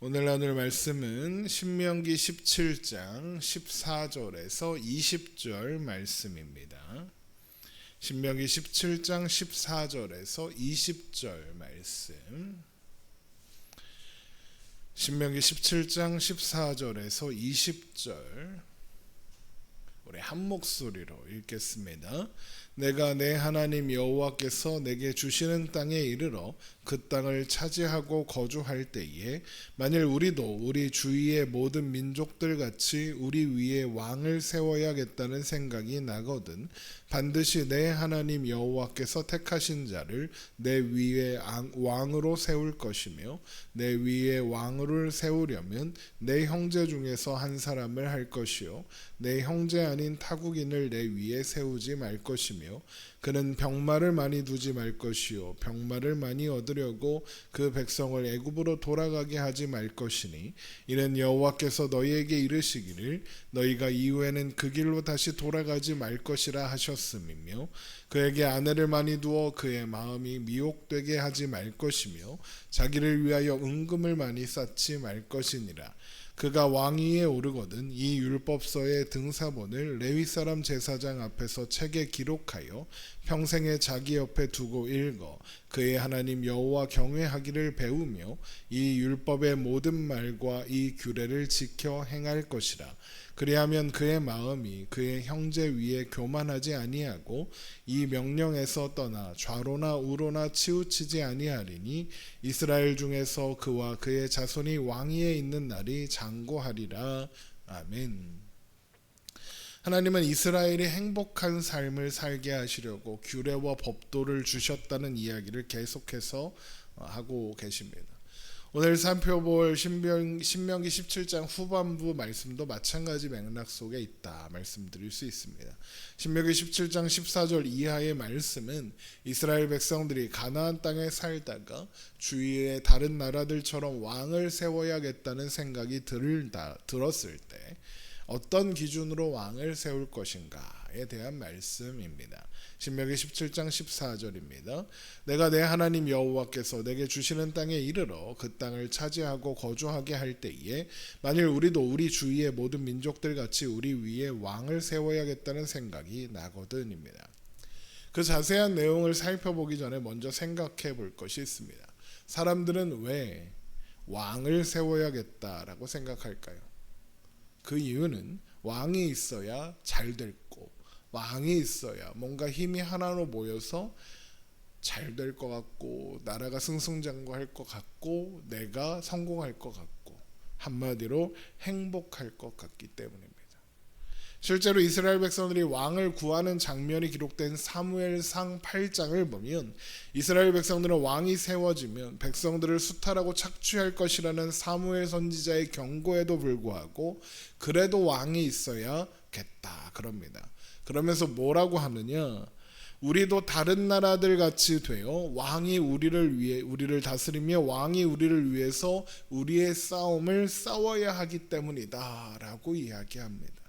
오늘 나눌 말씀은 신명기 17장 14절에서 20절 말씀입니다. 신명기 17장 14절에서 20절 말씀. 신명기 17장 14절에서 20절 우리 한 목소리로 읽겠습니다. 내가 내 하나님 여호와께서 내게 주시는 땅에 이르러 그 땅을 차지하고 거주할 때에 만일 우리도 우리 주위의 모든 민족들 같이 우리 위에 왕을 세워야겠다는 생각이 나거든 반드시 내 하나님 여호와께서 택하신 자를 내 위에 왕으로 세울 것이며 내 위에 왕을 세우려면 내 형제 중에서 한 사람을 할 것이요 내 형제 아닌 타국인을 내 위에 세우지 말 것이며 그는 병마를 많이 두지 말 것이요 병마를 많이 얻으려고 그 백성을 애굽으로 돌아가게 하지 말 것이니 이는 여호와께서 너희에게 이르시기를 너희가 이후에는 그 길로 다시 돌아가지 말 것이라 하셨음이며 그에게 아내를 많이 두어 그의 마음이 미혹되게 하지 말 것이며 자기를 위하여 은금을 많이 쌓지 말 것이니라. 그가 왕위에 오르거든 이 율법서의 등사본을 레위 사람 제사장 앞에서 책에 기록하여 평생에 자기 옆에 두고 읽어 그의 하나님 여호와 경외하기를 배우며 이 율법의 모든 말과 이 규례를 지켜 행할 것이라. 그리하면 그의 마음이 그의 형제 위에 교만하지 아니하고 이 명령에서 떠나 좌로나 우로나 치우치지 아니하리니 이스라엘 중에서 그와 그의 자손이 왕위에 있는 날이 장고하리라. 아멘. 하나님은 이스라엘이 행복한 삶을 살게 하시려고 규례와 법도를 주셨다는 이야기를 계속해서 하고 계십니다. 오늘 살펴볼 신명기 17장 후반부 말씀도 마찬가지 맥락 속에 있다 말씀드릴 수 있습니다. 신명기 17장 14절 이하의 말씀은 이스라엘 백성들이 가나안 땅에 살다가 주위의 다른 나라들처럼 왕을 세워야겠다는 생각이 들었을 때 어떤 기준으로 왕을 세울 것인가에 대한 말씀입니다. 신명기 17장 14절입니다. 내가 내 하나님 여호와께서 내게 주시는 땅에 이르러 그 땅을 차지하고 거주하게 할 때에 만일 우리도 우리 주위의 모든 민족들 같이 우리 위에 왕을 세워야겠다는 생각이 나거든입니다. 그 자세한 내용을 살펴보기 전에 먼저 생각해 볼 것이 있습니다. 사람들은 왜 왕을 세워야겠다라고 생각할까요? 그 이유는 왕이 있어야 잘 될 거, 왕이 있어야 뭔가 힘이 하나로 모여서 잘 될 것 같고 나라가 승승장구할 것 같고 내가 성공할 것 같고 한마디로 행복할 것 같기 때문입니다. 실제로 이스라엘 백성들이 왕을 구하는 장면이 기록된 사무엘상 8장을 보면 이스라엘 백성들은 왕이 세워지면 백성들을 수탈하고 착취할 것이라는 사무엘 선지자의 경고에도 불구하고 그래도 왕이 있어야겠다 그럽니다. 그러면서 뭐라고 하느냐? 우리도 다른 나라들 같이 되어 왕이 우리를 다스리며 왕이 우리를 위해서 우리의 싸움을 싸워야 하기 때문이다라고 이야기합니다.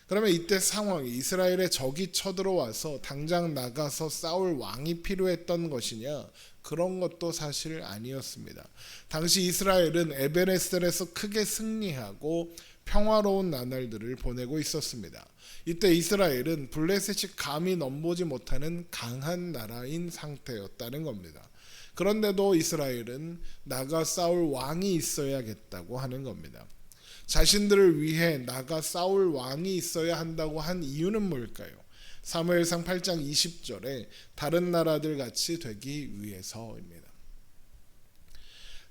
그러면 이때 상황이 이스라엘의 적이 쳐들어와서 당장 나가서 싸울 왕이 필요했던 것이냐? 그런 것도 사실 아니었습니다. 당시 이스라엘은 에베네셀에서 크게 승리하고 평화로운 나날들을 보내고 있었습니다. 이때 이스라엘은 블레셋이 감히 넘보지 못하는 강한 나라인 상태였다는 겁니다. 그런데도 이스라엘은 나가 싸울 왕이 있어야겠다고 하는 겁니다. 자신들을 위해 나가 싸울 왕이 있어야 한다고 한 이유는 뭘까요? 사무엘상 8장 20절에 다른 나라들 같이 되기 위해서입니다.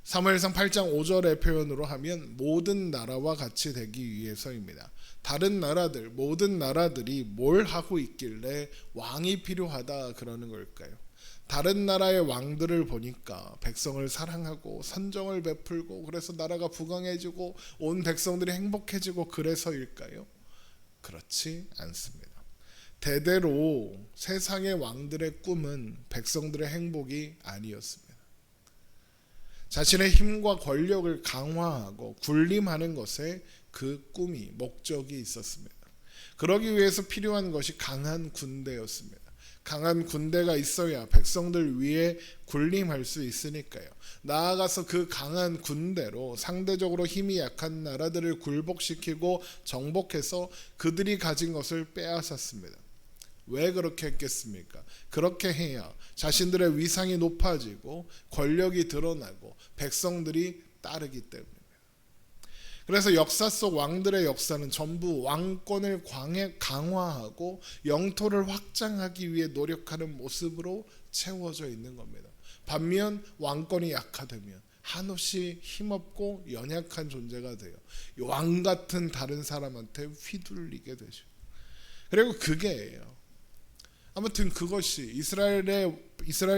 사무엘상 8장 5절의 표현으로 하면 모든 나라와 같이 되기 위해서입니다. 다른 나라들, 모든 나라들이 뭘 하고 있길래 왕이 필요하다 그러는 걸까요? 다른 나라의 왕들을 보니까 백성을 사랑하고 선정을 베풀고 그래서 나라가 부강해지고 온 백성들이 행복해지고 그래서일까요? 그렇지 않습니다. 대대로 세상의 왕들의 꿈은 백성들의 행복이 아니었습니다. 자신의 힘과 권력을 강화하고 군림하는 것에 그 꿈이 목적이 있었습니다. 그러기 위해서 필요한 것이 강한 군대였습니다. 강한 군대가 있어야 백성들 위에 군림할 수 있으니까요. 나아가서 그 강한 군대로 상대적으로 힘이 약한 나라들을 굴복시키고 정복해서 그들이 가진 것을 빼앗았습니다. 왜 그렇게 했겠습니까? 그렇게 해야 자신들의 위상이 높아지고 권력이 드러나고 백성들이 따르기 때문입니다. 그래서 역사 속 왕들의 역사는 전부 왕권을 강화하고 영토를 확장하기 위해 노력하는 모습으로 채워져 있는 겁니다. 반면 왕권이 약화되면 한없이 힘없고 연약한 존재가 돼요. 왕 같은 다른 사람한테 휘둘리게 되죠. 그리고 그게예요. 아무튼 그것이 이스라엘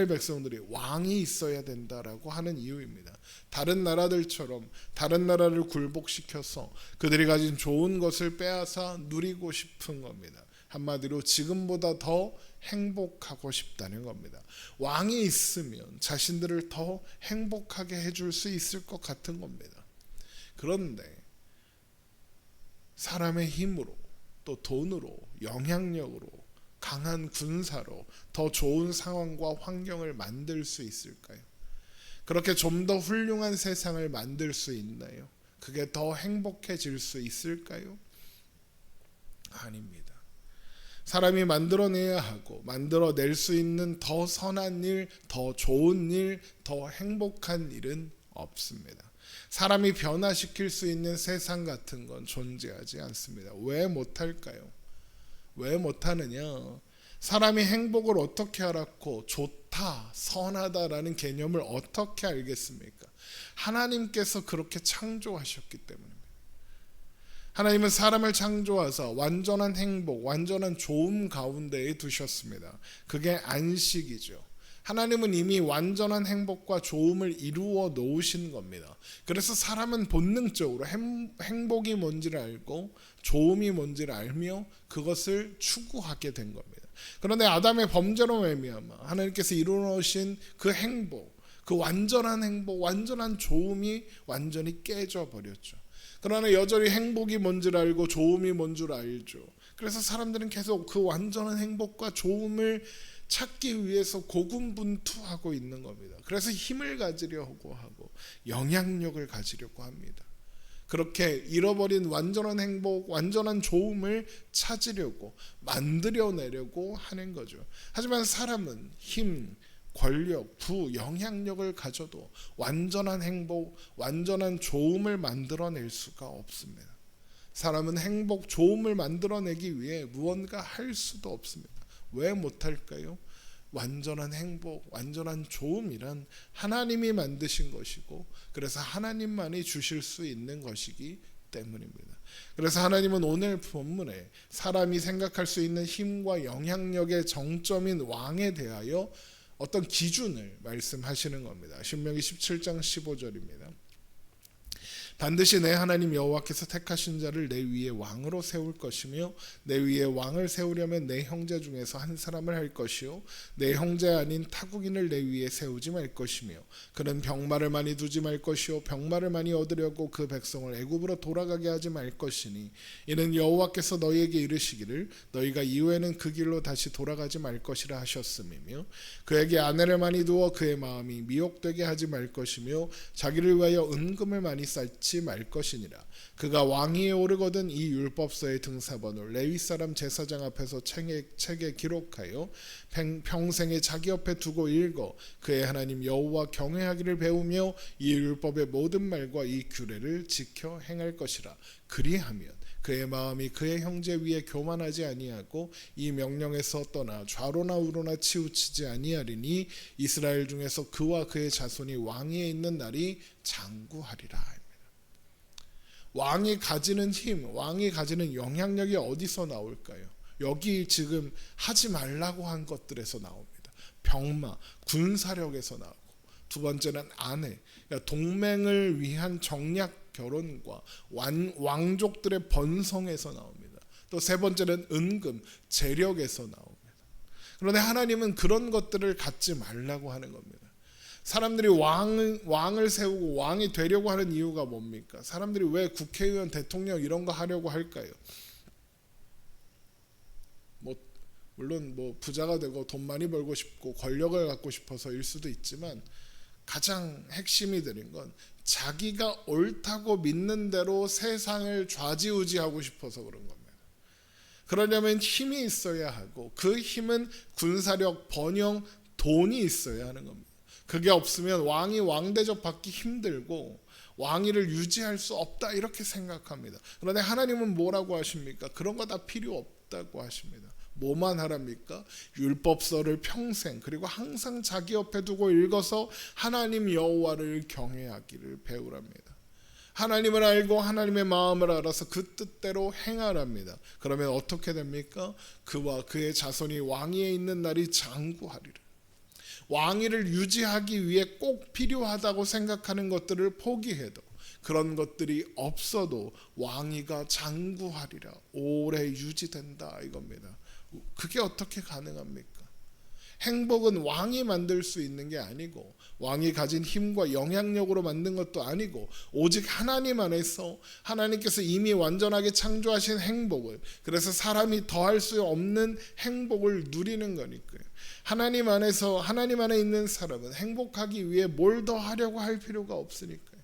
백성들이 왕이 있어야 된다라고 하는 이유입니다. 다른 나라들처럼 다른 나라를 굴복시켜서 그들이 가진 좋은 것을 빼앗아 누리고 싶은 겁니다. 한마디로 지금보다 더 행복하고 싶다는 겁니다. 왕이 있으면 자신들을 더 행복하게 해줄 수 있을 것 같은 겁니다. 그런데 사람의 힘으로 또 돈으로 영향력으로 강한 군사로 더 좋은 상황과 환경을 만들 수 있을까요? 그렇게 좀 더 훌륭한 세상을 만들 수 있나요? 그게 더 행복해질 수 있을까요? 아닙니다. 사람이 만들어내야 하고 만들어낼 수 있는 더 선한 일, 더 좋은 일, 더 행복한 일은 없습니다. 사람이 변화시킬 수 있는 세상 같은 건 존재하지 않습니다. 왜 못할까요? 왜 못하느냐? 사람이 행복을 어떻게 알았고 좋다, 선하다라는 개념을 어떻게 알겠습니까? 하나님께서 그렇게 창조하셨기 때문입니다. 하나님은 사람을 창조하사 완전한 행복, 완전한 좋음 가운데에 두셨습니다. 그게 안식이죠. 하나님은 이미 완전한 행복과 좋음을 이루어 놓으신 겁니다. 그래서 사람은 본능적으로 행복이 뭔지를 알고 좋음이 뭔지를 알며 그것을 추구하게 된 겁니다. 그런데 아담의 범죄로 말미암아 하나님께서 이루어 놓으신 그 행복, 그 완전한 행복, 완전한 좋음이 완전히 깨져 버렸죠. 그러나 여전히 행복이 뭔지를 알고 좋음이 뭔 줄 알죠. 그래서 사람들은 계속 그 완전한 행복과 좋음을 찾기 위해서 고군분투하고 있는 겁니다. 그래서 힘을 가지려고 하고 영향력을 가지려고 합니다. 그렇게 잃어버린 완전한 행복, 완전한 좋음을 찾으려고 만들어내려고 하는 거죠. 하지만 사람은 힘, 권력, 부, 영향력을 가져도 완전한 행복, 완전한 좋음을 만들어낼 수가 없습니다. 사람은 행복, 좋음을 만들어내기 위해 무언가 할 수도 없습니다. 왜 못할까요? 완전한 행복, 완전한 좋음이란 하나님이 만드신 것이고 그래서 하나님만이 주실 수 있는 것이기 때문입니다. 그래서 하나님은 오늘 본문에 사람이 생각할 수 있는 힘과 영향력의 정점인 왕에 대하여 어떤 기준을 말씀하시는 겁니다. 신명기 17장 15절입니다. 반드시 내 하나님 여호와께서 택하신 자를 내 위에 왕으로 세울 것이며 내 위에 왕을 세우려면 내 형제 중에서 한 사람을 할 것이요 내 형제 아닌 타국인을 내 위에 세우지 말 것이며 그는 병마를 많이 두지 말 것이요 병마를 많이 얻으려고 그 백성을 애굽으로 돌아가게 하지 말 것이니 이는 여호와께서 너희에게 이르시기를 너희가 이후에는 그 길로 다시 돌아가지 말 것이라 하셨음이며 그에게 아내를 많이 두어 그의 마음이 미혹되게 하지 말 것이며 자기를 위하여 은금을 많이 쌓지 말 것이니라. 그가 왕위에 오르거든 이 율법서의 등사번호를 레위 사람 제사장 앞에서 책에 기록하여 평생에 자기 옆에 두고 읽어 그의 하나님 여호와 경외하기를 배우며 이 율법의 모든 말과 이 규례를 지켜 행할 것이라. 그리하면 그의 마음이 그의 형제 위에 교만하지 아니하고 이 명령에서 떠나 좌로나 우로나 치우치지 아니하리니 이스라엘 중에서 그와 그의 자손이 왕위에 있는 날이 장구하리라. 왕이 가지는 힘, 왕이 가지는 영향력이 어디서 나올까요? 여기 지금 하지 말라고 한 것들에서 나옵니다. 병마, 군사력에서 나오고 두 번째는 아내, 그러니까 동맹을 위한 정략 결혼과 왕족들의 번성에서 나옵니다. 또 세 번째는 은금, 재력에서 나옵니다. 그런데 하나님은 그런 것들을 갖지 말라고 하는 겁니다. 사람들이 왕을 세우고 왕이 되려고 하는 이유가 뭡니까? 사람들이 왜 국회의원, 대통령 이런 거 하려고 할까요? 뭐 물론 뭐 부자가 되고 돈 많이 벌고 싶고 권력을 갖고 싶어서일 수도 있지만 가장 핵심이 되는 건 자기가 옳다고 믿는 대로 세상을 좌지우지하고 싶어서 그런 겁니다. 그러려면 힘이 있어야 하고 그 힘은 군사력, 번영, 돈이 있어야 하는 겁니다. 그게 없으면 왕이 왕대접 받기 힘들고 왕위를 유지할 수 없다 이렇게 생각합니다. 그런데 하나님은 뭐라고 하십니까? 그런 거 다 필요 없다고 하십니다. 뭐만 하랍니까? 율법서를 평생 그리고 항상 자기 옆에 두고 읽어서 하나님 여호와를 경외하기를 배우랍니다. 하나님을 알고 하나님의 마음을 알아서 그 뜻대로 행하랍니다. 그러면 어떻게 됩니까? 그와 그의 자손이 왕위에 있는 날이 장구하리라. 왕위를 유지하기 위해 꼭 필요하다고 생각하는 것들을 포기해도 그런 것들이 없어도 왕위가 장구하리라. 오래 유지된다 이겁니다. 그게 어떻게 가능합니까? 행복은 왕이 만들 수 있는 게 아니고 왕이 가진 힘과 영향력으로 만든 것도 아니고 오직 하나님 안에서 하나님께서 이미 완전하게 창조하신 행복을, 그래서 사람이 더할 수 없는 행복을 누리는 거니까요. 하나님 안에서 하나님 안에 있는 사람은 행복하기 위해 뭘 더 하려고 할 필요가 없으니까요.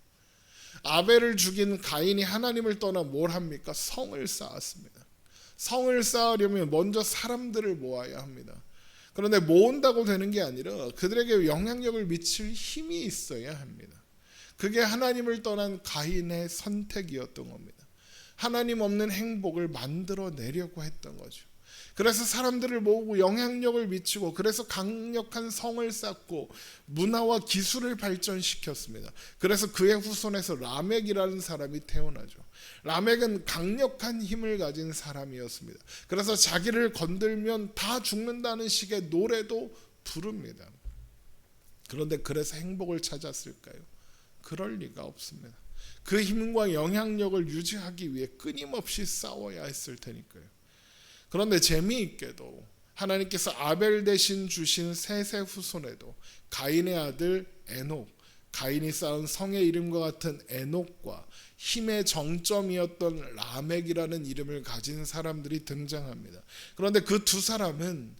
아벨을 죽인 가인이 하나님을 떠나 뭘 합니까? 성을 쌓았습니다. 성을 쌓으려면 먼저 사람들을 모아야 합니다. 그런데 모은다고 되는 게 아니라 그들에게 영향력을 미칠 힘이 있어야 합니다. 그게 하나님을 떠난 가인의 선택이었던 겁니다. 하나님 없는 행복을 만들어내려고 했던 거죠. 그래서 사람들을 모으고 영향력을 미치고 그래서 강력한 성을 쌓고 문화와 기술을 발전시켰습니다. 그래서 그의 후손에서 라멕이라는 사람이 태어나죠. 라멕은 강력한 힘을 가진 사람이었습니다. 그래서 자기를 건들면 다 죽는다는 식의 노래도 부릅니다. 그런데 그래서 행복을 찾았을까요? 그럴 리가 없습니다. 그 힘과 영향력을 유지하기 위해 끊임없이 싸워야 했을 테니까요. 그런데 재미있게도 하나님께서 아벨 대신 주신 셋의 후손에도 가인의 아들 에녹, 가인이 쌓은 성의 이름과 같은 에녹과 힘의 정점이었던 라멕이라는 이름을 가진 사람들이 등장합니다. 그런데 그 두 사람은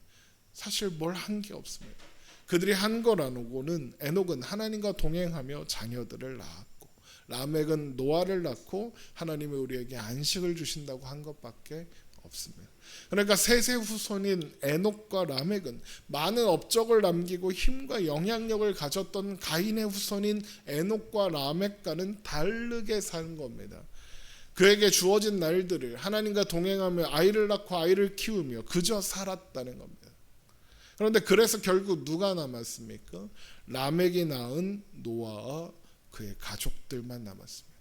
사실 뭘 한 게 없습니다. 그들이 한 거라고는 에녹은 하나님과 동행하며 자녀들을 낳았고 라멕은 노아를 낳고 하나님이 우리에게 안식을 주신다고 한 것밖에 없습니다. 그러니까 셋의 후손인 에녹과 라멕은 많은 업적을 남기고 힘과 영향력을 가졌던 가인의 후손인 에녹과 라멕과는 다르게 산 겁니다. 그에게 주어진 날들을 하나님과 동행하며 아이를 낳고 아이를 키우며 그저 살았다는 겁니다. 그런데 그래서 결국 누가 남았습니까? 라멕이 낳은 노아와 그의 가족들만 남았습니다.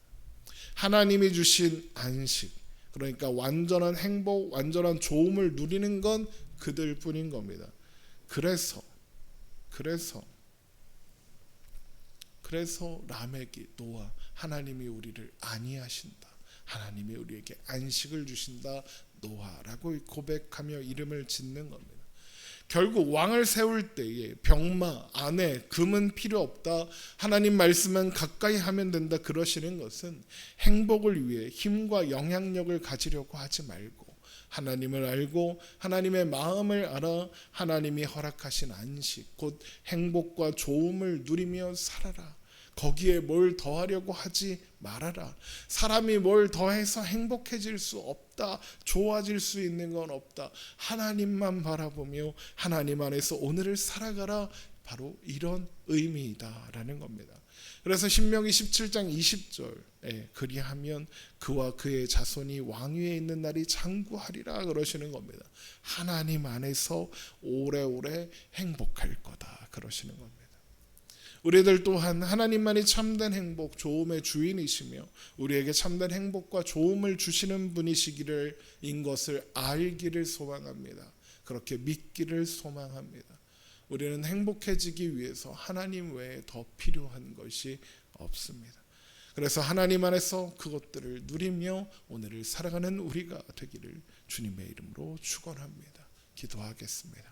하나님이 주신 안식, 그러니까 완전한 행복, 완전한 좋음을 누리는 건 그들 뿐인 겁니다. 그래서 라멕이 노아, 하나님이 우리를 안위하신다, 하나님이 우리에게 안식을 주신다 노아라고 고백하며 이름을 짓는 겁니다. 결국 왕을 세울 때에 병마, 아내, 금은 필요 없다, 하나님 말씀만 가까이 하면 된다 그러시는 것은 행복을 위해 힘과 영향력을 가지려고 하지 말고 하나님을 알고 하나님의 마음을 알아 하나님이 허락하신 안식, 곧 행복과 좋음을 누리며 살아라. 거기에 뭘 더하려고 하지 말아라. 사람이 뭘 더해서 행복해질 수 없다, 좋아질 수 있는 건 없다. 하나님만 바라보며 하나님 안에서 오늘을 살아가라. 바로 이런 의미이다라는 겁니다. 그래서 신명기 17장 20절에 그리하면 그와 그의 자손이 왕위에 있는 날이 장구하리라 그러시는 겁니다. 하나님 안에서 오래오래 행복할 거다 그러시는 겁니다. 우리들 또한 하나님만이 참된 행복, 좋음의 주인이시며 우리에게 참된 행복과 좋음을 주시는 분이시기를 인 것을 알기를 소망합니다. 그렇게 믿기를 소망합니다. 우리는 행복해지기 위해서 하나님 외에 더 필요한 것이 없습니다. 그래서 하나님 안에서 그것들을 누리며 오늘을 살아가는 우리가 되기를 주님의 이름으로 축원합니다. 기도하겠습니다.